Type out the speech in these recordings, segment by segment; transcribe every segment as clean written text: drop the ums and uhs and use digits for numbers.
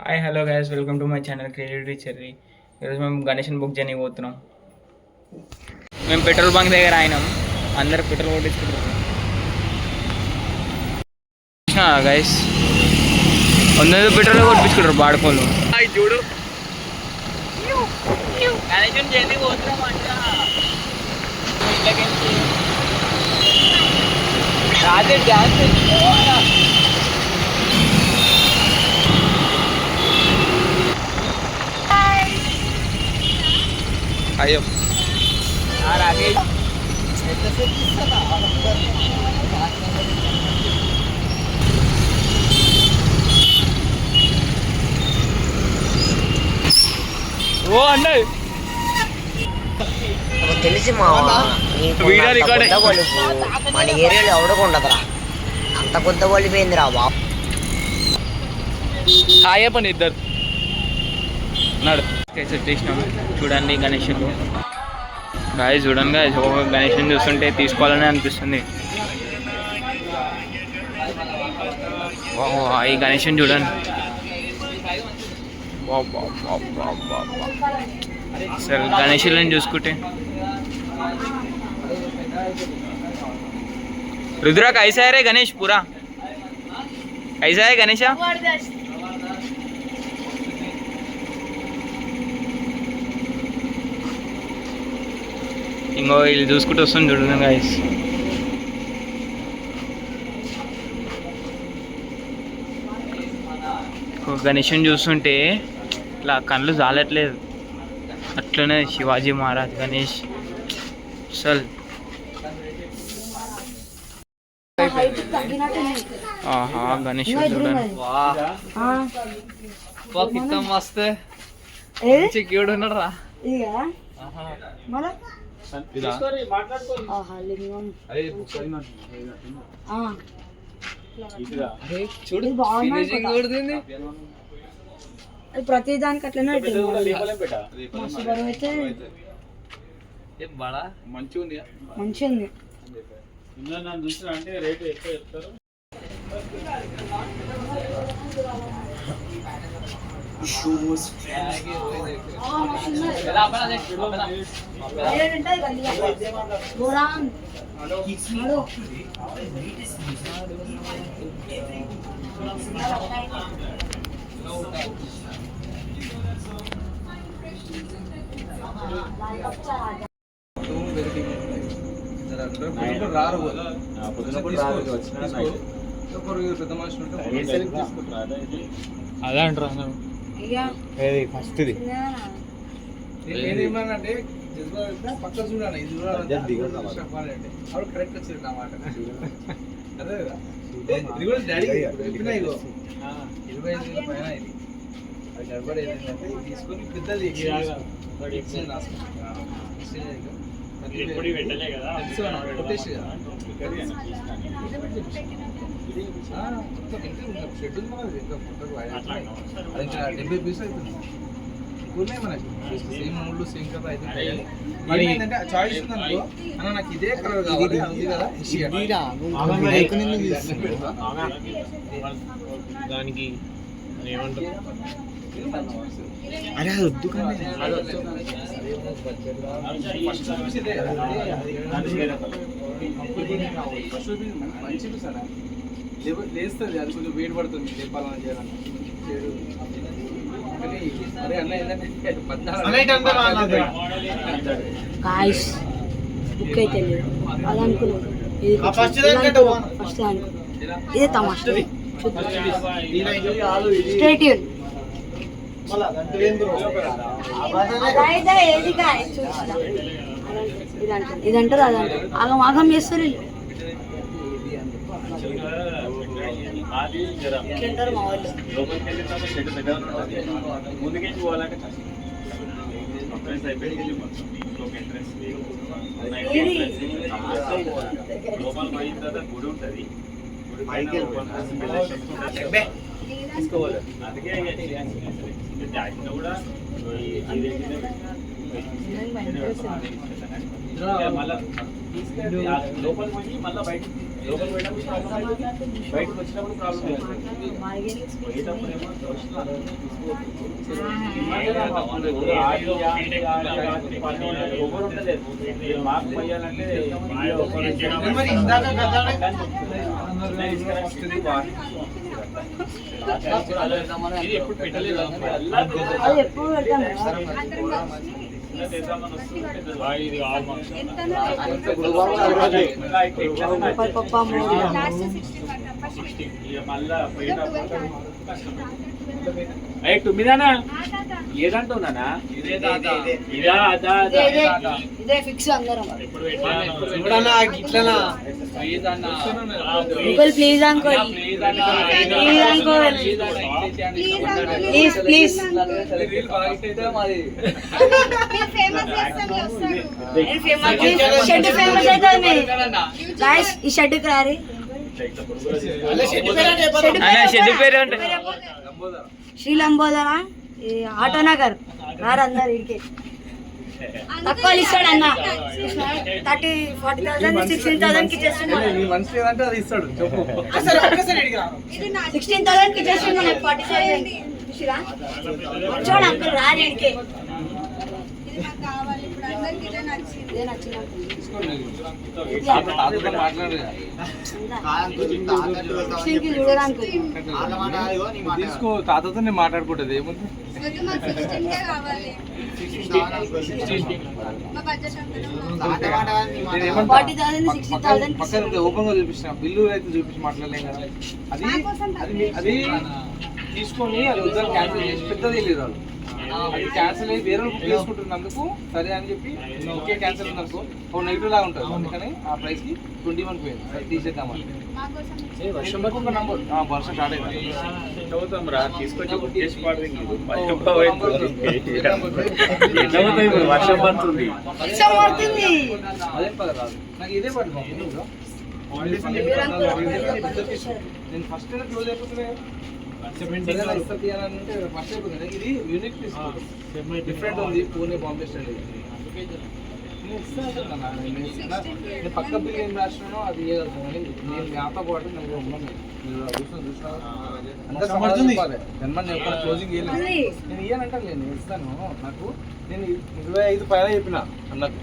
Hi hello guys, welcome to my channel creativity cherry. ఈరోజు మేము Ganesan book చేయడానికి పోతున్నాం. మేము పెట్రోల్ బంక్ దగ్గర అయినాం, అందరు పెట్రోల్ కొట్టించుకుంటారు గైస్. వంద పెట్రోల్ కొట్టించుకుంటారు బాడుకోలు. చూడు గణేషన్ జల్దీ పోతున్నాం అంట. రాత్రి డ్యాన్స్ ayo lagi అన్న తెలిసి మా మన ఏరియాలో ఎవడకు ఉండదురా, అంత కొత్త వలిపోయిందిరా బాబు. హాయ్ పని ఇద్దరు నడు చేసినాము. చూడండి గణేషన్ గాయ, చూడండి గాయ, గణేషన్ చూస్తుంటే తీసుకోవాలని అనిపిస్తుంది. ఈ గణేషన్ చూడండి, అసలు గణేషులను చూసుకుంటే रुद्रा कैसा है रे गणेश? पूरा कैसा है गणेशा? ఇంకో వీళ్ళు చూసుకుంటూ వస్తుంది చూడండి గైస్. గణేషన్ చూస్తుంటే ఇట్లా కళ్ళు జాలట్లేదు. అట్లనే శివాజీ మహారాజ్ గణేష్ అసలు ఆహా గణేష్ చూడండి. మస్తు క్యూడ్ ఉన్నాడు రా. ప్రతి దానికి అట్లనే మంచిగా ఉంది. అదే అంటారు ఫస్ట్ ఏమనంటే పక్క చూడాలి, ఇది చూడాలి కరెక్ట్ వచ్చింది అన్నమాట. అదే కదా, ఇది కూడా డాడీ చెప్పినా ఇగో 25,000 పైన ఇది. అది గడబడి ఏంటంటే తీసుకొని పెద్దది $70 పీసులు అవుతుంది. ఉన్నాయి మనకి సేమ్ మూడు సేమ్ కదా అయితే. మరి ఏంటంటే చాయిస్ ఉందనుకో, అన్న నాకు ఇదే కలర్ కావాలి ఉంది కదా దానికి ఏమంటారు. అరే అది వద్దు కానీ మంచిది సార్, లేస్తుంది. అది కొంచెం వేడి పడుతుంది చెప్పాలని చేయాలని. గాయ్స్ బుక్ అయితే లేదు, అది అనుకున్నాను. ఫస్ట్ ఇదే తమాషా. స్ట్రైట్ ఇదంటారు అదంటారు, ఆగం ఆగం చేస్తారు. మా వాళ్ళు లోపల మళ్ళీ బయట బయటకు వచ్చినప్పుడు ప్రాబ్లం మాకు పోయాలంటే ఎప్పుడు పెట్టలేదు అది ఎప్పుడు పెడతాను పప్ప తుమ్మిదానా ఏదంటున్నానా ఇదే ఫిక్స్ అందరం please Ankol please please shed famous అవుతుంది గాయ్స్ ఈ షెడ్కి రారి షెడ్ పేరు అంటే శ్రీ లంబోదర ఆటో నగర్ రారు అందరు ఇంకే తక్కువ ఇస్తాడు అన్న 40,000 16,000 కి చేస్తున్నాడు 16,000 కి చేస్తున్నాడు 40,000 చూడ అంకుల్ రారు ఇంకే తీసుకో తాతతో నేను మాట్లాడుకుంటది ఏముంది పక్కన ఓపెన్ గా చూపించిన బిల్లు అయితే చూపించి మాట్లాడలేం కదా అది తీసుకొని అది వద్దని క్యాన్సిల్ చేసి పెద్దది వెళ్ళారు వాళ్ళు అది క్యాన్సిల్ అయ్యి వేరే బుక్ చేసుకుంటున్నందుకు సరే అని చెప్పి ఓకే క్యాన్సిల్ ఉన్నందుకు ఒక నెగిటివ్ లాగా ఉంటుంది అందుకని ఆ ప్రైస్ కి 21 పోయింది అది తీసేద్దామని వర్షం స్టార్ట్ అయింది వర్షం పడుతుంది అదే పద రాదు నాకు ఇదే పడుతుంది నేను ఫస్ట్ క్లోజ్ అయిపోతున్నాయి ఇది యూనిక్ డిఫరెంట్ ఉంది పూణే బాంబే స్టైల్ నేను పక్క బిల్ ఏం రాసినానో అది ఇవ్వగలుగుతాను కానీ నేను నాతో పాటు నేను ఉన్నాను క్లోజింగ్ నేను ఇయ్యానంటే నేను ఇస్తాను నాకు నేను 25 పైన చెప్పిన అన్నకు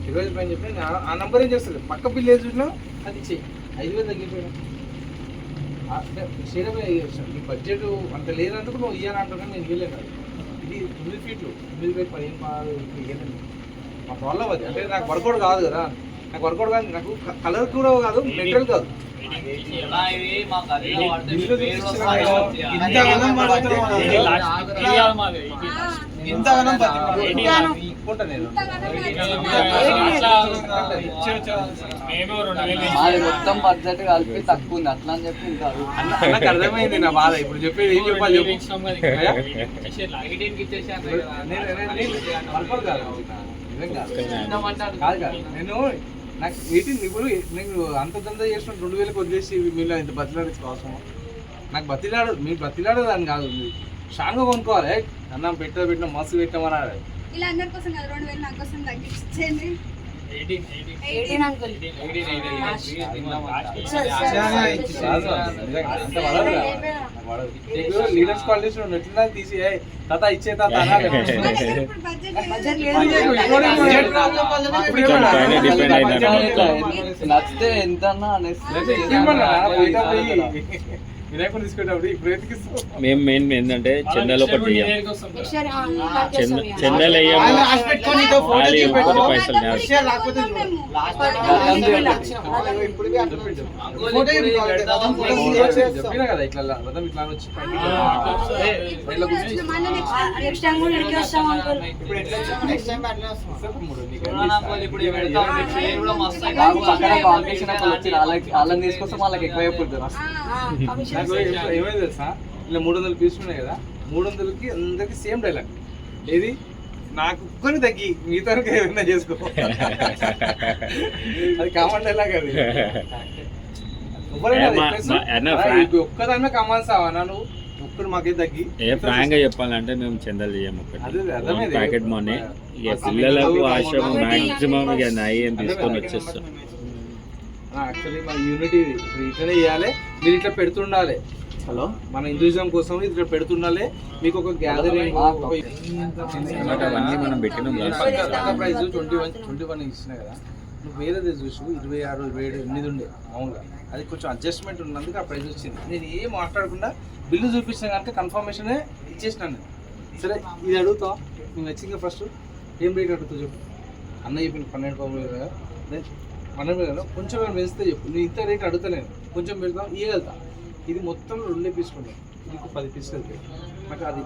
25 పైన చెప్పిన ఆ నెంబర్ ఏం చేస్తుంది పక్క బిల్ ఏది చూసినా అది ఇచ్చేయి 5,000 తగ్గిపోయినా ఈ బడ్జెట్ అంత లేదందుకు నువ్వు ఇయ్యాలని అంటున్నా నేను ఇవ్వలేను ఇది 9 ఫీట్లు 9 ఫీట్ 15 ఇవ్వలేను మా ప్రాబ్లం అది అంటే నాకు వర్కౌట్ కాదు కదా నాకు వర్కౌట్ కాదు నాకు కలర్ కూడా కాదు మెటీరియల్ కాదు మొత్తం బడ్జెట్ కలిపి తక్కువ ఉంది అట్లా అని చెప్పి ఇంకా నాకు అర్థమైంది నా బాధ ఇప్పుడు చెప్పేది ఏం చెప్పాలి వర్కౌట్ కాదు నేను నాకు మీటింగ్ ఇప్పుడు నేను అంత దందా చేసిన 2,000 వదిలేసి మీరు ఇంత బతిలాడచ్చు అవసరం నాకు మీరు బతిలాడదు అని కాదు స్ట్రాంగ్గా కొనుక్కోవాలి అన్నం పెట్టిన మస్తు పెట్టమన్నాడు లీడర్స్ క్వాలిటీస్ ఎట్లా తీసి తాత ఇచ్చే తాత నచ్చితే ఎంత వినాయకుడు తీసుకునేటప్పుడు ఇప్పుడు మేము మెయిన్ ఏంటంటే చెన్నైలో ఒకటి చెన్నైలో పైసలు చెప్పినా కదా ఇట్లా ఇట్లా వచ్చి వాళ్ళని తీసుకొస్తే వాళ్ళకి ఎక్కువ అయిపోతుంది ఏమైంది తెలుసా ఇలా 300 పీసులు ఉన్నాయి కదా 300కి అందరికి సేమ్ డైలాగ్ ఏది నాకు కొని తగ్గి మిగతా ఏమైనా చేసుకో అది కామన్ డైలాగ్ అది ఒక్కదాన్ని కామన్ సావా నువ్వు ఒక్కడు మాకే తగ్గి ఫ్రాంక్ గా చెప్పాలంటే మేము చందలు చేయము ప్యాకెట్ మనీ ఇక పిల్లలకు ఆశ్రమం మాక్సిమం ఇక నాయి ఏం తీసుకొని వచ్చేస్తాం యాక్చువల్లీ మన యూనిటీ ఇప్పుడు ఇట్లనే చేయాలి, మీరు ఇట్లా పెడుతుండాలి. హలో, మన హిందూయిజం కోసం ఇట్లా పెడుతుండాలి. మీకు ఒక గ్యాదరింగ్ అవన్నీ మనం పెట్టినాం ప్రైస్ 21 ఇచ్చినా కదా, నువ్వు వేరేది చూసు 26, 27, 8 ఉండే మామూలుగా. అది కొంచెం అడ్జస్ట్మెంట్ ఉన్నందుకు ఆ ప్రైస్ వచ్చింది. నేను ఏం మాట్లాడకుండా బిల్లు చూపించిన కనుక కన్ఫర్మేషనే ఇచ్చేసినాను. సరే ఇది అడుగుతావు, నేను నచ్చింది ఫస్ట్ ఏం రేట్ అడుగుతావు చెప్పు. అన్న చెప్పింది 12 కదా, 12 కదా, కొంచెం నేను పెంచితే చెప్పు. నేను ఇంత రేట్ అడుగుతలేను, కొంచెం పెడతాం ఇవ్వగలుగుతా. ఇది మొత్తం 2 పీసులు ఉన్నాయి, ఇది 10 పీసులు వెళ్తాయి. నాకు అది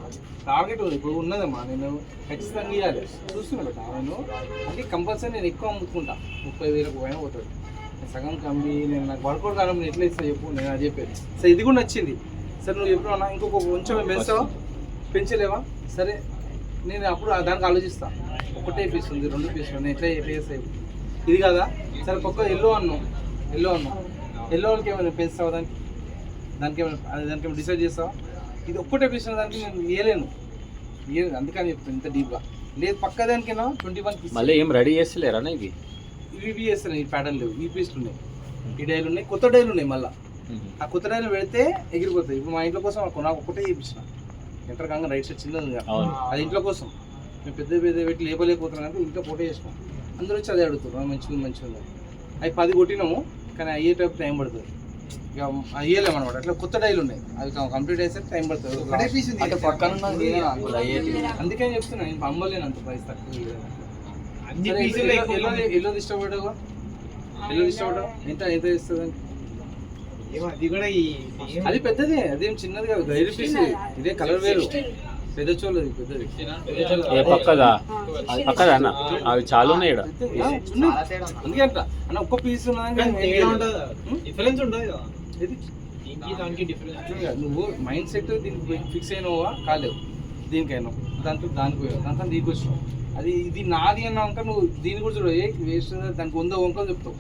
టార్గెట్ ఉంది ఇప్పుడు ఉన్నదమ్మా, నేను ఖచ్చితంగా ఇవ్వాలి చూస్తున్నా బట్ నేను అంటే కంపల్సరీ నేను ఎక్కువ అమ్ముకుంటా. 30,000 పైన పోతుంది. సగం కమ్మి నేను నాకు వర్కౌట్ కాలం నేను ఎట్లా ఇస్తా చెప్పు. నేను అది చెప్పేది. సో ఇది కూడా నచ్చింది. సరే నువ్వు ఎప్పుడు ఇంకొక కొంచెం పెంచావా, పెంచలేవా, సరే నేను అప్పుడు దానికి ఆలోచిస్తాను. ఒకటే పీస్ ఉంది, 2 పీసులు నేను ఎట్లా చేస్తాయి ఇది కదా. సరే ఒక్క ఎల్లో అన్నాం, ఎల్లో వాళ్ళకి ఏమైనా పెంచుతావా, దానికి ఏమైనా డిసైడ్ చేస్తావా. ఇది ఒక్కటే పీస్ దానికి నేను ఇవ్వలేను, అందుకని చెప్తాను ఇంత డీప్గా. లేదు పక్క దానికైనా 21 పీస్ మళ్ళీ ఏం రెడీ చేస్తలేరా ఇది? ఇవి చేస్తాను. ఈ ప్యాటర్న్ లేవు, ఈ పీసులు ఉన్నాయి, ఈ డైలు ఉన్నాయి, కొత్త డైలు ఉన్నాయి. మళ్ళీ ఆ కొత్త డైలు పెడితే ఎగిరిపోతాయి. ఇప్పుడు మా ఇంట్లో కోసం నాకు ఒకటే చేయించిన ఎంటర్ కాగా రైట్ సైడ్ చిన్నది, అది ఇంట్లో కోసం. మేము పెద్ద పెట్టి లేపలేకపోతున్నాం అంటే ఇంట్లో ఫోటో చేసినాం. అందరూ వచ్చి అదే అడుగుతారు, మంచిగా ఉంది. అవి 10 కొట్టినాము, కానీ అయ్యే టైప్ టైం పడుతుంది. ఇక అయ్యలేము అనమాట. అట్లా కొత్త డైలు ఉన్నాయి, అవి కంప్లీట్ అయ్యేసరికి టైం పడుతుంది. అందుకే చెప్తున్నా, నేను అమ్మలేను అంత ప్రైస్ తక్కువ. ఎల్లో ఇష్టపడవు, ఎంత ఇస్తుంది అది పెద్దదే, అదేం చిన్నది కాదు. గైరు పీస్ ఇదే కలర్ వేరు, పెద్ద చోళ్ళది పెద్దది. పక్కదా పక్కదా అన్న, అవి చాలా ఉన్నాయి ఇక్కడ. అందుకే అంట అన్న ఒక్క పీస్ డిఫరెన్స్ ఉంటుంది. నువ్వు మైండ్ సెట్ దీనికి ఫిక్స్ అయినావా కాలేవు, దీనికైనా దాంతో దీనికి వచ్చినావు. అది ఇది నాది అన్నాక నువ్వు దీని కూడా చూడ వేస్ట్, దానికి 100 వంకలు చెప్తావు,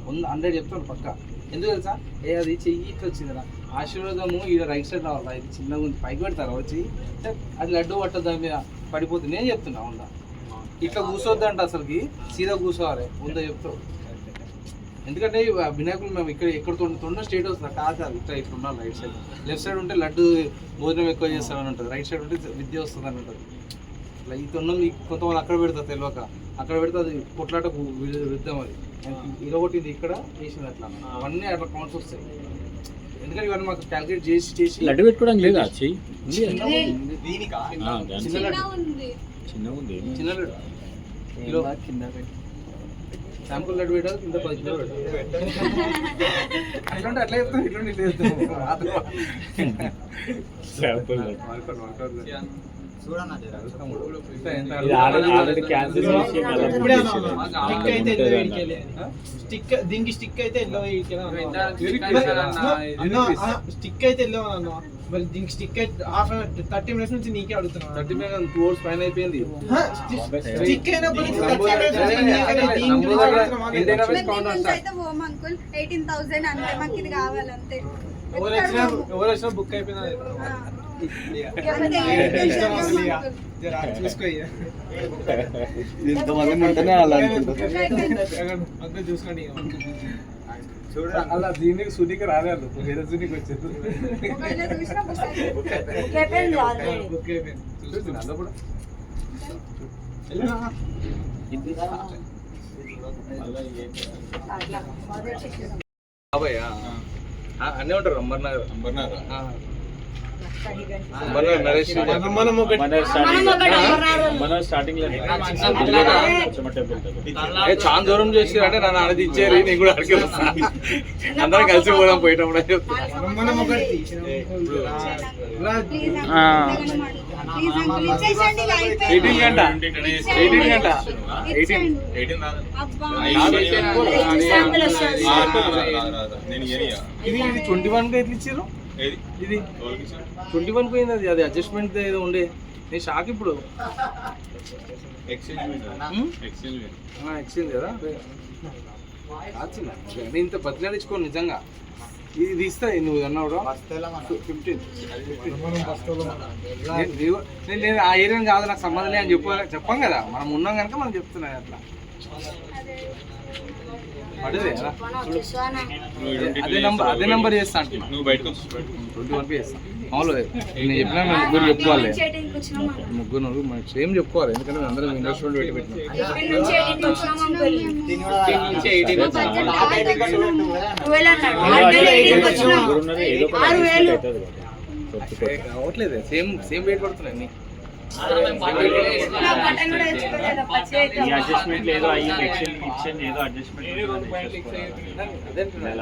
100 చెప్తావు పక్క. ఎందుకు తెలుసా, అది చెయ్యి ఇట్లా వచ్చిందిరా, ఆశీర్వాదము ఈడ రైట్ సైడ్ రావాలా, ఇది చిన్నగా ఉంది పైకి పెడతారా వచ్చి, అది లడ్డు పట్టదు దాని మీద పడిపోతుంది. నేను చెప్తున్నా ఉందా, ఇట్లా కూర్చోద్దంట, అసలుకి సీదా కూర్చోవాలి 100 చెప్తావు. ఎందుకంటే వినాయకులు మేము ఎక్కడ తొండ స్టేట్ వస్తుంది కాదు, ఇట్లా ఉండాలి. రైట్ సైడ్, లెఫ్ట్ సైడ్ ఉంటే లడ్డు భోజనం ఎక్కువ చేస్తామని ఉంటుంది, రైట్ సైడ్ ఉంటే విద్య వస్తుంది అని ఉంటుంది. ఇట్లా ఈ తొండం కొంతమంది అక్కడ పెడతారు తెలియక, అక్కడ పెడితే అది కొట్లాటకు విద్దాం. అది ఇరగొట్టింది ఇక్కడ చేసింది, అట్లా అవన్నీ అట్లా కౌంట్స్ వస్తాయి. ఎందుకంటే ఇవన్నీ మాకు క్యాల్కులేట్ చేసి లడ్డు పెట్టుకోవడం లేదా, చిన్న లడ్డు కిలో శాంపుల్ లడ్డు పెట్టాలి, కింద 10 కిలో పెట్టాలి. అట్లా అట్లా చెప్తాం, ఇట్లా ఇట్లా దీనికి స్టిక్ అయితే వెళ్ళావు మరి, దీనికి స్టిక్ అయితే 30 minutes నుంచి నీకే అడుగుతున్నాను. 30 minutes 2 hours పైన అయిపోయింది. స్టిక్ అయినప్పుడు 18,000 అంతే, మాకు ఇది కావాలంతే. ఎవరు వచ్చినా బుక్ అయిపోయినా చూసుకో. చూసుకోండి అలా దీనికి సునీకి రాలేదు, వేరే సునీకి వచ్చేది. అలా కూడా అన్నీ ఉంటారు. చాలా దూరం చేసి అంటే నన్ను అనేది ఇచ్చేది, నేను కూడా అడిగి వస్తా, అందరం కలిసి పోదాం పోయేటప్పుడు. 18 గంట 21 ఎట్లా ఇచ్చారు? ఇది 21 పోయింది. అది అడ్జస్ట్మెంట్ ఏదో ఉండే. నేను షాక్ ఇప్పుడు. ఎక్స్చేంజ్ కదా, నేను ఇంత బతిలాడించుకోను నిజంగా. ఇది ఇస్తాయి నువ్వు అన్నావు 15. నేను ఆ ఏరియా కాదు, నాకు సంబంధం అని చెప్పాం కదా, మనం ఉన్నాం కనుక మనం చెప్తున్నాయి అట్లా. అదే నంబర్ చేస్తా అంటున్నా. నువ్వు బయటకు వచ్చి 21 చేస్తా. మామూలు నేను చెప్పినా ముగ్గురు చెప్పుకోవాలి, ముగ్గురు సేమ్ చెప్పుకోవాలి, ఎందుకంటే మేము అందరం ఇన్వెస్ట్మెంట్ పెట్టి పెట్టినాం. అవ్వట్లేదు, సేమ్ వెయిట్ పడుతున్నాయి అన్ని. ఈ అడ్జస్ట్మెంట్ ఏదో అయ్యింది, ఎక్స్చేంజ్ ఏదో అడ్జస్ట్మెంట్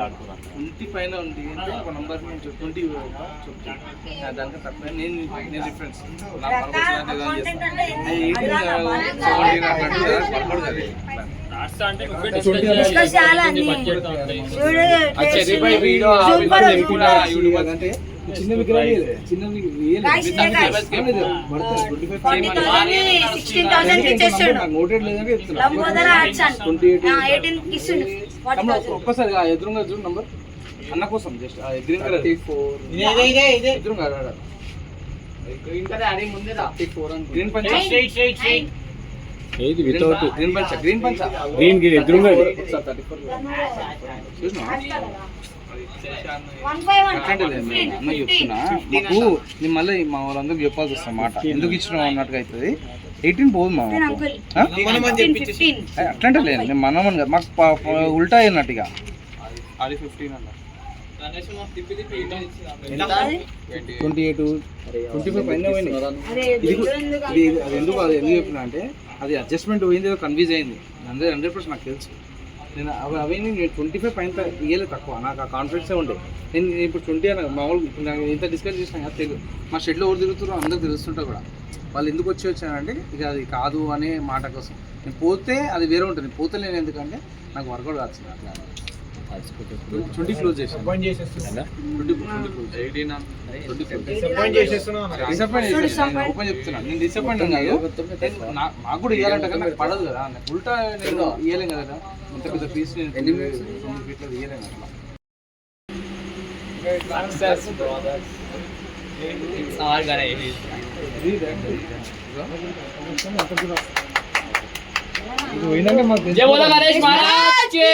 ఆడుకున్నాను. 20 పైన ఉంది అంటే ఒక నంబర్ నుంచి 20 దానికి తక్కువ నేను రిఫరెన్స్ చిన్న చిన్న నోటెడ్ లేదంటే ఒక్కసారి ఎదురుగా చూడు నంబర్ అన్న కోసం జస్ట్ గ్రీన్ కలర్ గ్రీన్ పంచ ఏది వితౌట్ గ్రీన్ పంచ గ్రీన్ పంచ గ్రీన్ గిరి ఎదురుగా చూసినా అట్లాంటి అన్న చెప్తున్నా, మాకు నేను మళ్ళీ మా వాళ్ళందరికి చెప్పాల్సి వస్తాం మాట, ఎందుకు ఇచ్చినాం అన్నట్టుగా అవుతుంది. 18 పోదు మా అట్లాంటి లేదు, నేను మనమని కదా మాకు ఉల్టా అయినట్టుగా. అది 15 అన్న 28 25 పైన పోయినాయి. అది ఎందుకు చెప్పినా అంటే అది అడ్జస్ట్మెంట్ పోయింది, ఏదో కన్ఫ్యూజ్ అయింది. 100% నాకు తెలుసు. నేను అవన్నీ నేను 25 పైన ఇయ్యలేదు తక్కువ, నాకు ఆ కాన్ఫిడెన్సే ఉండే. నేను ఇప్పుడు 20 అన్న మామూలు నాకు ఇంత డిస్కస్ చేసినా కదా తెలియదు. మా షెడ్లో ఎవరు తిరుగుతారో అందరూ తెలుస్తుంటా కూడా, వాళ్ళు ఎందుకు వచ్చానంటే ఇక అది కాదు అనే మాట కోసం. నేను పోతే అది వేరే ఉంటుంది, నేను పోతే నేను ఎందుకంటే నాకు వర్కౌట్ కాదు. అట్లా 20 క్లోజ్ చేసాను, 20 ఓపెన్ చెప్తున్నాను. నేను డిసప్పాయింట్ కాదు, నాకు కూడా ఇవ్వాలంటే కదా నాకు పడదు కదా, నాకు ఉల్టా నేను ఇవ్వలేం కదా, ఇంత పెద్ద పీస్ నేను 9 ఫీట్లో ఇవ్వలేను అట్లా. జై బోలో గణేష్ మహారాజ్ కి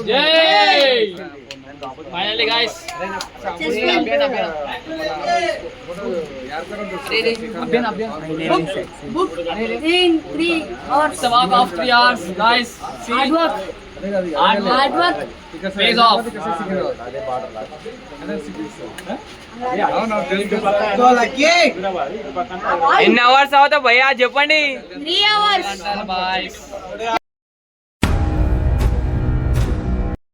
జై. Finally guys in 3 hours. It's a walk of 3 hours, guys. Hard work. Hard work pays off. ఎన్ని అవర్స్ అవుతా భయ్యా చెప్పండి. 3 hours. బాయ్.